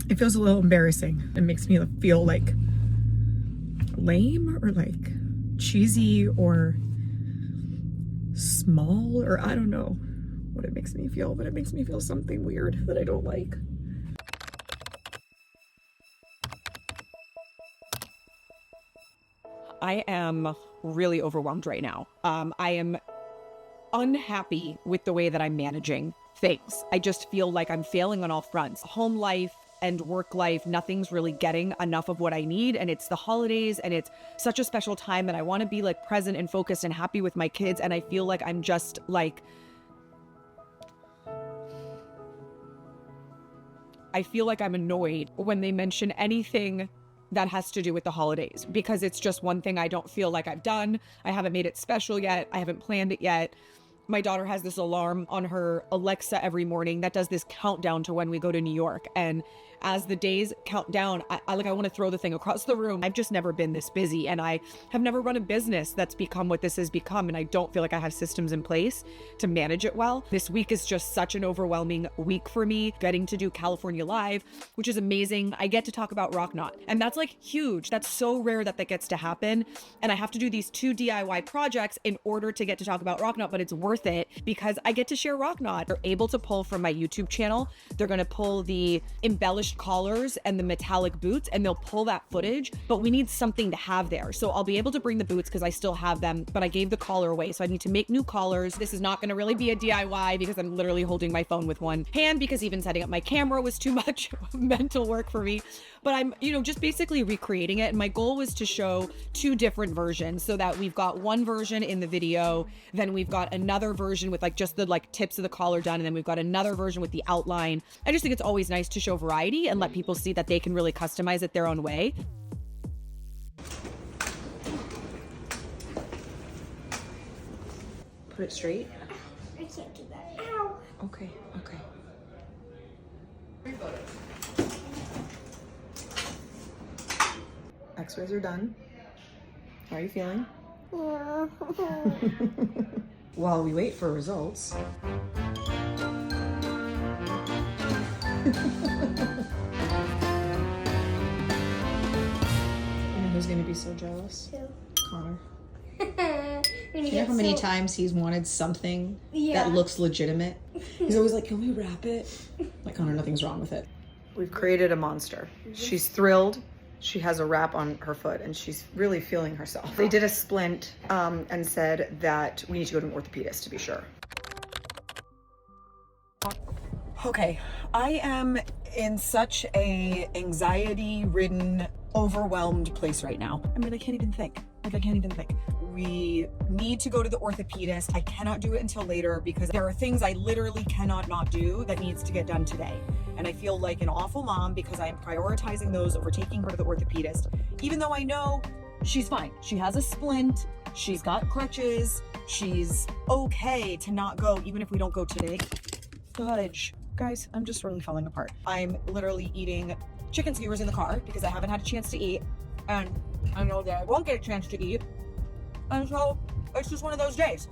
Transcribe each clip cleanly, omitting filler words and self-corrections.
It feels a little embarrassing. It makes me feel like lame or like cheesy or small, or I don't know what it makes me feel, but it makes me feel something weird that I don't like. I am really overwhelmed right now. I am unhappy with the way that I'm managing things. I just feel like I'm failing on all fronts. Home life and work life, nothing's really getting enough of what I need. And it's the holidays and it's such a special time and I want to be like present and focused and happy with my kids. And I feel like I'm just like, I feel like I'm annoyed when they mention anything that has to do with the holidays, because it's just one thing I don't feel like I've done. I haven't made it special yet. I haven't planned it yet. My daughter has this alarm on her Alexa every morning that does this countdown to when we go to New York. And as the days count down, I want to throw the thing across the room. I've just never been this busy, and I have never run a business that's become what this has become. And I don't feel like I have systems in place to manage it well. This week is just such an overwhelming week for me. Getting to do California Live, which is amazing. I get to talk about Rocknot, and that's like huge. That's so rare that that gets to happen. And I have to do these 2 DIY projects in order to get to talk about Rocknot, but it's worth it because I get to share Rocknot. They're able to pull from my YouTube channel. They're going to pull the embellished collars and the metallic boots, and they'll pull that footage, but we need something to have there. So I'll be able to bring the boots because I still have them, but I gave the collar away. So I need to make new collars. This is not going to really be a DIY because I'm literally holding my phone with one hand because even setting up my camera was too much mental work for me. But I'm, just basically recreating it. And my goal was to show 2 different versions so that we've got one version in the video, then we've got another version with just the tips of the collar done, and then we've got another version with the outline. I just think it's always nice to show variety and let people see that they can really customize it their own way. Put it straight. I can't do that. Ow. Okay. X-rays are done. How are you feeling? Yeah. While we wait for results. Who's gonna be so jealous? Who? Connor. You know how many times he's wanted something that looks legitimate? He's always like, can we wrap it? Like, Connor, nothing's wrong with it. We've created a monster. She's thrilled. She has a wrap on her foot and she's really feeling herself. They did a splint and said that we need to go to an orthopedist to be sure. Okay, I am in such a anxiety-ridden, overwhelmed place right now. I can't even think. I can't even think. We need to go to the orthopedist. I cannot do it until later because there are things I literally cannot not do that needs to get done today. And I feel like an awful mom because I am prioritizing those over taking her to the orthopedist, even though I know she's fine. She has a splint, she's got crutches, she's okay to not go even if we don't go today. Fudge. Guys, I'm just really falling apart. I'm literally eating chicken skewers in the car because I haven't had a chance to eat, and I know that I won't get a chance to eat, and so it's just one of those days.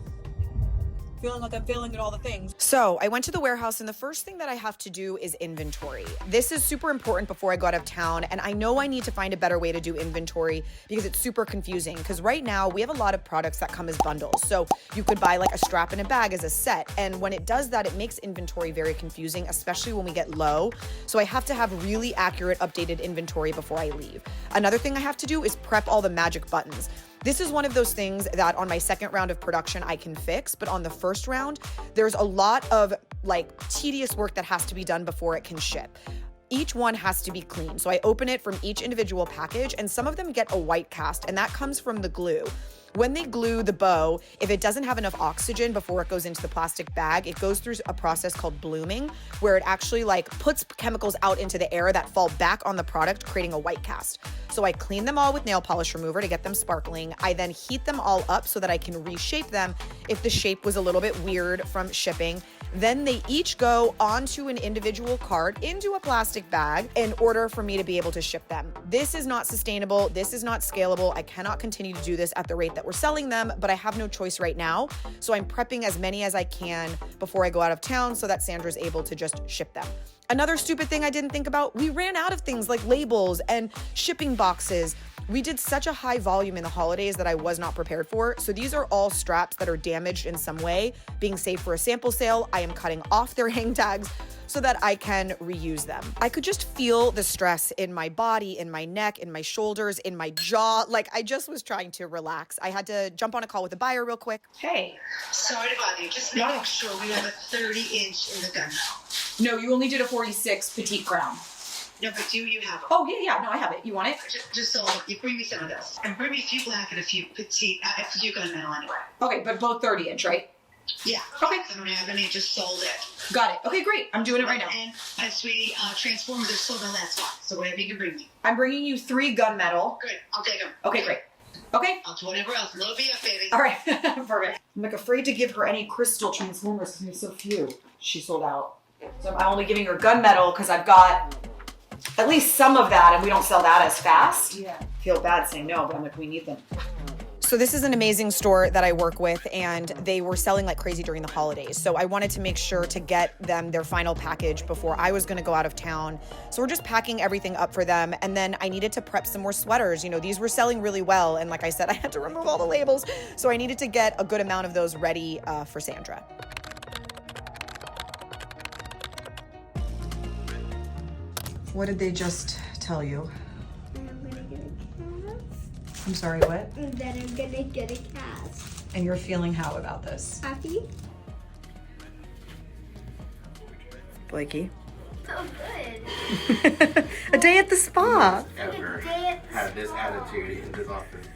Feeling like I'm failing at all the things. So I went to the warehouse, and the first thing that I have to do is inventory. This is super important before I go out of town, and I know I need to find a better way to do inventory because it's super confusing. Because right now we have a lot of products that come as bundles. So you could buy like a strap and a bag as a set. And when it does that, it makes inventory very confusing, especially when we get low. So I have to have really accurate, updated inventory before I leave. Another thing I have to do is prep all the magic buttons. This is one of those things that on my second round of production I can fix, but on the first round, there's a lot of tedious work that has to be done before it can ship. Each one has to be clean. So I open it from each individual package, and some of them get a white cast, and that comes from the glue. When they glue the bow, if it doesn't have enough oxygen before it goes into the plastic bag, it goes through a process called blooming, where it actually puts chemicals out into the air that fall back on the product, creating a white cast. So I clean them all with nail polish remover to get them sparkling. I then heat them all up so that I can reshape them if the shape was a little bit weird from shipping. Then they each go onto an individual cart into a plastic bag in order for me to be able to ship them. This is not sustainable. This is not scalable. I cannot continue to do this at the rate that that we're selling them, but I have no choice right now. So I'm prepping as many as I can before I go out of town so that Sandra's able to just ship them. Another stupid thing I didn't think about, we ran out of things like labels and shipping boxes. We did such a high volume in the holidays that I was not prepared for. So these are all straps that are damaged in some way. Being saved for a sample sale, I am cutting off their hang tags so that I can reuse them. I could just feel the stress in my body, in my neck, in my shoulders, in my jaw. Like I just was trying to relax. I had to jump on a call with a buyer real quick. Hey. Sorry to bother you. Just making sure we have a 30-inch in the gun. No, you only did a 46 petite crown. No, but do you have it? Oh, yeah. No, I have it. You want it? Just so you bring me some of this. And bring me a few black and a few petite, a few gunmetal anyway. Okay, but both 30-inch, right? Yeah. Okay. I don't have any, just sold it. Got it. Okay, great. I'm doing it right now. And sweetie, Transformers are sold on that spot. So whatever you can bring me. I'm bringing you 3 gunmetal. Good. I'll take them. Okay, great. Okay. I'll do whatever else. Load me up, baby. All right. Perfect. I'm like afraid to give her any crystal Transformers because there's so few. She sold out. So I'm only giving her gunmetal because I've got at least some of that and we don't sell that as fast. Yeah. Feel bad saying no, but I'm like, we need them. So this is an amazing store that I work with and they were selling like crazy during the holidays. So I wanted to make sure to get them their final package before I was gonna go out of town. So we're just packing everything up for them. And then I needed to prep some more sweaters. You know, these were selling really well. And like I said, I had to remove all the labels. So I needed to get a good amount of those ready for Sandra. What did they just tell you? I'm gonna get a cat. I'm sorry, what? And then I'm gonna get a cat. And you're feeling how about this? Happy? Blakey? So good. A day at the spa. Ever had this attitude in this office.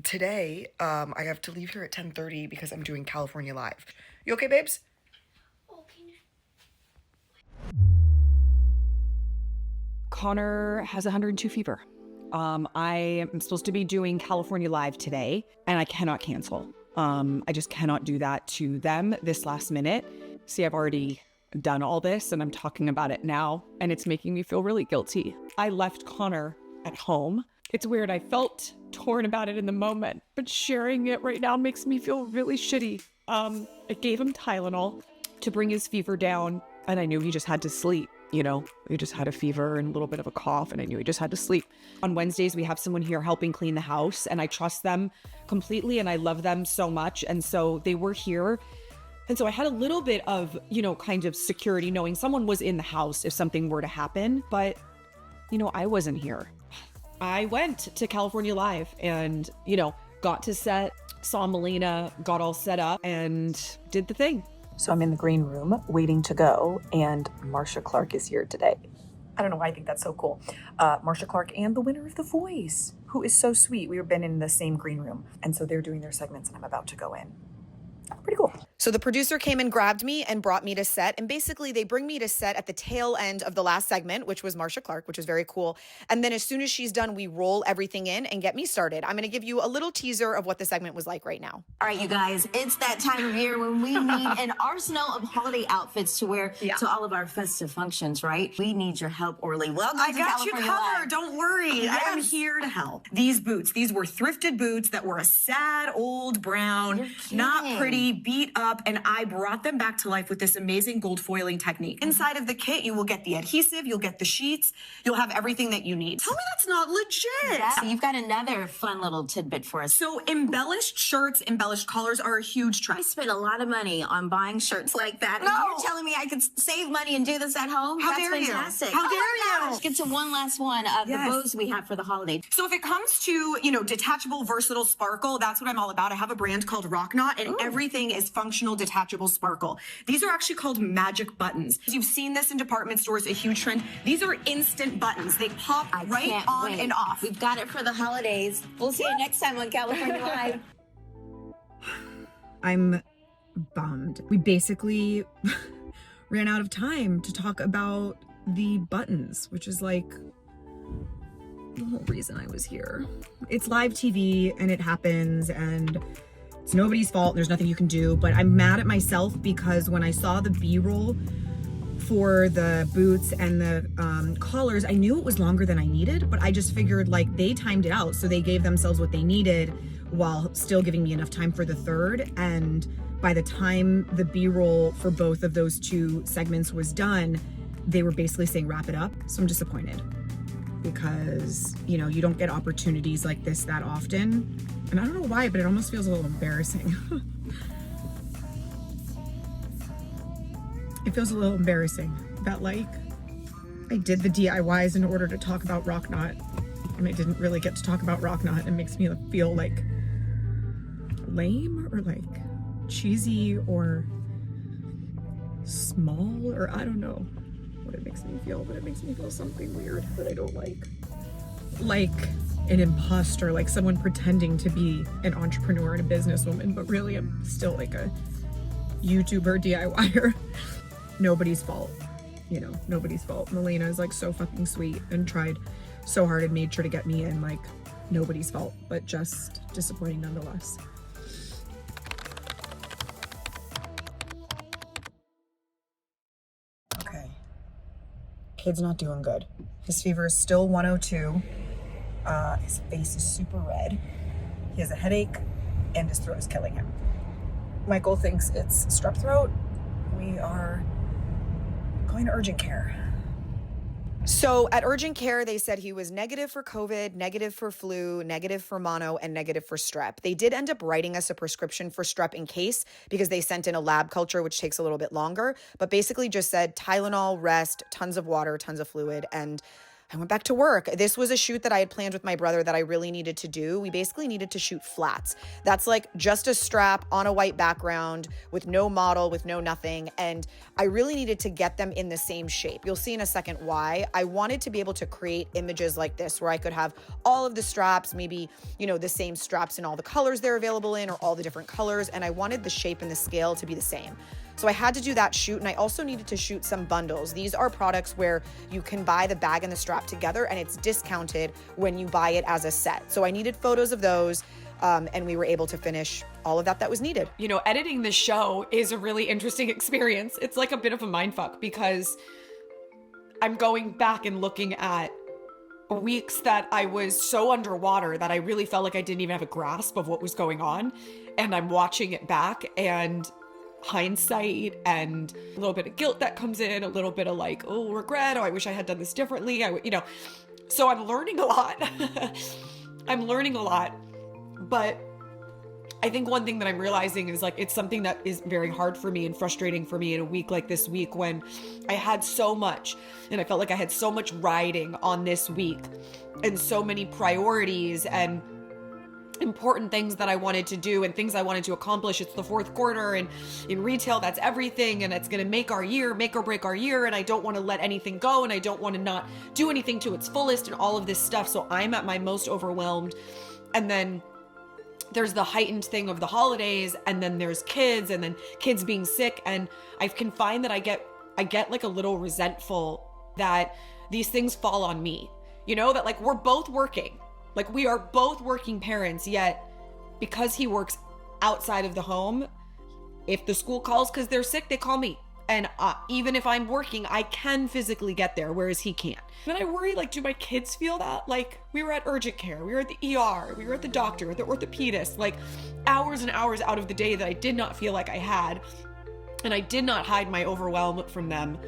Today, I have to leave here at 10:30 because I'm doing California Live. You okay, babes? Okay. Connor has 102 fever. I am supposed to be doing California Live today and I cannot cancel. I just cannot do that to them this last minute. See, I've already done all this and I'm talking about it now and it's making me feel really guilty. I left Connor at home. It's weird, I felt torn about it in the moment, but sharing it right now makes me feel really shitty. I gave him Tylenol to bring his fever down and I knew he just had to sleep. You know, he just had a fever and a little bit of a cough and I knew he just had to sleep. On Wednesdays, we have someone here helping clean the house and I trust them completely and I love them so much. And so they were here. And so I had a little bit of, you know, kind of security knowing someone was in the house if something were to happen. But, you know, I wasn't here. I went to California Live and, you know, got to set, saw Melina, got all set up and did the thing. So I'm in the green room waiting to go and Marcia Clark is here today. I don't know why I think that's so cool. Marcia Clark and the winner of The Voice, who is so sweet. We've been in the same green room. And so they're doing their segments and I'm about to go in. Pretty cool. So the producer came and grabbed me and brought me to set. And basically they bring me to set at the tail end of the last segment, which was Marcia Clark, which was very cool. And then as soon as she's done, we roll everything in and get me started. I'm going to give you a little teaser of what the segment was like right now. All right, you guys, it's that time of year when we need an arsenal of holiday outfits to wear to all of our festive functions, right? We need your help, Orly. Welcome to California Live. Don't worry. I am Yes. here to help. These boots, these were thrifted boots that were a sad old brown, You're not kidding. pretty, beat up, and I brought them back to life with this amazing gold foiling technique. Inside of the kit, you will get the adhesive, you'll get the sheets, you'll have everything that you need. Tell me that's not legit. Yeah, you've got another fun little tidbit for us. So embellished shirts, embellished collars are a huge I trend. spent a lot of money on buying shirts like that. And No. you're telling me I could save money and do this at home? How That's dare you. fantastic. How Oh dare my you. gosh. Get to one last one of Yes. the bows we have for the holiday. So if it comes to, you know, detachable, versatile sparkle, that's what I'm all about. I have a brand called Rocknot and everything is functional, detachable sparkle. These are actually called magic buttons. You've seen this in department stores, a huge trend. These are instant buttons. They pop I right can't on wait. and off. We've got it for the holidays. We'll see you next time on California Live. I'm bummed. We basically ran out of time to talk about the buttons, which is like the whole reason I was here. It's live TV and it happens and it's nobody's fault. There's nothing you can do, but I'm mad at myself because when I saw the B-roll for the boots and the collars, I knew it was longer than I needed, but I just figured like they timed it out. So they gave themselves what they needed while still giving me enough time for the third. And by the time the B-roll for both of those two segments was done, they were basically saying wrap it up. So I'm disappointed because, you know, you don't get opportunities like this that often. And I don't know why, but it almost feels a little embarrassing. It feels a little embarrassing that like I did the DIYs in order to talk about Rocknot and I didn't really get to talk about Rocknot. It makes me feel like lame or like cheesy or small, or I don't know what it makes me feel, but it makes me feel something weird that I don't like. Like an imposter, like someone pretending to be an entrepreneur and a businesswoman, but really I'm still like a YouTuber DIYer. Nobody's fault, you know, nobody's fault. Melina is like so fucking sweet and tried so hard and made sure to get me in, like nobody's fault, but just disappointing nonetheless. Okay. Kid's not doing good. His fever is still 102. His face is super red. He has a headache and his throat is killing him. Michael thinks it's strep throat. We are going to urgent care. So at urgent care, they said he was negative for COVID, negative for flu, negative for mono, and negative for strep. They did end up writing us a prescription for strep in case because they sent in a lab culture, which takes a little bit longer, but basically just said Tylenol, rest, tons of water, tons of fluid, and I went back to work. This was a shoot that I had planned with my brother that I really needed to do. We basically needed to shoot flats. That's like just a strap on a white background with no model, with no nothing. And I really needed to get them in the same shape. You'll see in a second why. I wanted to be able to create images like this where I could have all of the straps, maybe, you know, the same straps in all the colors they're available in or all the different colors. And I wanted the shape and the scale to be the same. So I had to do that shoot, and I also needed to shoot some bundles. These are products where you can buy the bag and the strap together, and it's discounted when you buy it as a set. So I needed photos of those, and we were able to finish all of that was needed. You know, editing this show is a really interesting experience. It's like a bit of a mindfuck because I'm going back and looking at weeks that I was so underwater that I really felt like I didn't even have a grasp of what was going on. And I'm watching it back, and hindsight and a little bit of guilt that comes in, a little bit of like, oh, regret, oh, I wish I had done this differently. So I'm learning a lot. I'm learning a lot. But I think one thing that I'm realizing is like, it's something that is very hard for me and frustrating for me in a week like this week when I had so much and I felt like I had so much riding on this week and so many priorities and important things that I wanted to do and things I wanted to accomplish. It's the fourth quarter, and in retail, that's everything, and it's going to make our year, make or break our year, and I don't want to let anything go, and I don't want to not do anything to its fullest and all of this stuff. So I'm at my most overwhelmed. And then there's the heightened thing of the holidays, and then there's kids, and then kids being sick, and I can find that I get like a little resentful that these things fall on me, you know, that like we're both working. Like we are both working parents, yet because he works outside of the home, if the school calls because they're sick, they call me. And even if I'm working, I can physically get there, whereas he can't. Then I worry, like, do my kids feel that? Like, we were at urgent care, we were at the ER, we were at the doctor, at the orthopedist, like hours and hours out of the day that I did not feel like I had. And I did not hide my overwhelm from them.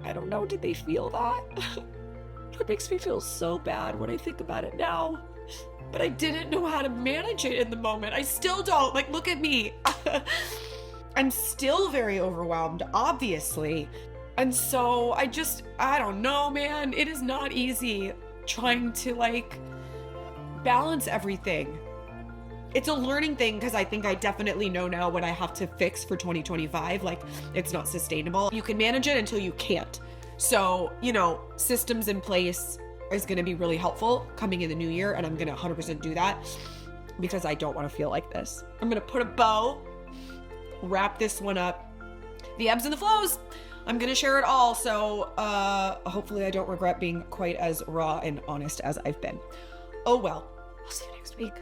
I don't know, did they feel that? It makes me feel so bad when I think about it now. But I didn't know how to manage it in the moment. I still don't. Like, look at me. I'm still very overwhelmed, obviously. And so I don't know, man. It is not easy trying to, like, balance everything. It's a learning thing because I think I definitely know now what I have to fix for 2025. Like, it's not sustainable. You can manage it until you can't. So, you know, systems in place is going to be really helpful coming in the new year. And I'm going to 100% do that because I don't want to feel like this. I'm going to put a bow, wrap this one up. The ebbs and the flows, I'm going to share it all. So hopefully I don't regret being quite as raw and honest as I've been. Oh, well, I'll see you next week.